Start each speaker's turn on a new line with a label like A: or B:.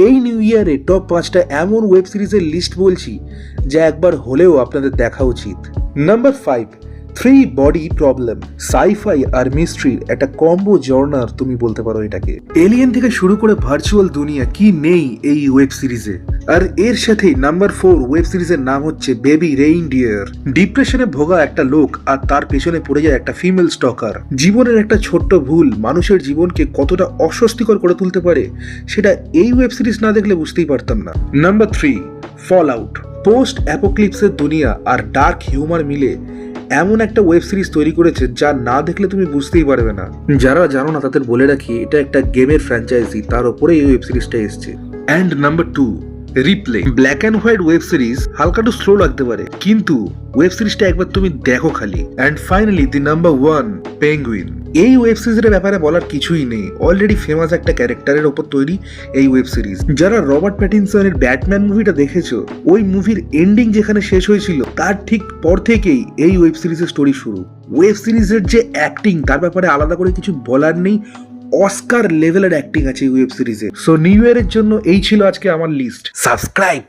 A: এই নিউ ইয়ারে টপ 5টা এমন ওয়েব সিরিজের লিস্ট বলছি যা একবার হলেও আপনাদের দেখা উচিত। Number 5, 3 body problem. সাইফাই আর মিস্ট্রির একটা কম্বো জর্নার তুমি বলতে পারো এটাকে। এলিয়েন থেকে শুরু করে ভার্চুয়াল দুনিয়া কি নেই এই ওয়েব সিরিজে। আর এর সাথে নাম্বার 4 ওয়েব সিরিজের নাম হচ্ছে বেবি রেইনডিয়ার। ডিপ্রেশনে ভোগা একটা লোক আর তার পেছনে পড়ে যায় একটা ফিমেল স্টকার। জীবনের একটা ছোট্ট ভুল মানুষের জীবনকে কতটা অস্বস্তিকর করে তুলতে পারে সেটা এই ওয়েব সিরিজ না দেখলে বুঝতেই পারতাম না। Number 3, fall out. পোস্ট অ্যাপোক্লিপসের দুনিয়া আর ডার্ক হিউমার মিলে এমন একটা ওয়েব সিরিজ তৈরি করেছে যা না দেখলে তুমি বুঝতেই পারবে না। যারা জানো না তাদের বলে রাখি, এটা একটা গেমের ফ্র্যাঞ্চাইজি, তার উপরে এই ওয়েব সিরিজটা এসছে। And number 2, replay. Black and white web series হালকা একটু স্লো লাগতে পারে, কিন্তু ওয়েব সিরিজটা একবার তুমি দেখো খালি। And finally the number 1, penguin. এই ওয়েব সিরিজের ব্যাপারে বলার কিছুই নেই, অলরেডি ফেমাস একটা ক্যারেক্টারের ওপর তৈরি এই ওয়েব সিরিজ। যারা রবার্ট প্যাটিনসনের ব্যাটম্যান মুভিটা দেখেছো, ওই মুভির এন্ডিং যেখানে শেষ হয়েছিল তার ঠিক পর থেকেই এই ওয়েব সিরিজের স্টোরি শুরু। ওয়েব সিরিজের যে অ্যাক্টিং তার ব্যাপারে আলাদা করে কিছু বলার নেই, অস্কার লেভেলের অ্যাক্টিং আছে এই ওয়েব সিরিজে। সো নিউ ইয়ারের জন্য এই ছিল আজকে আমার লিস্ট। সাবস্ক্রাইব।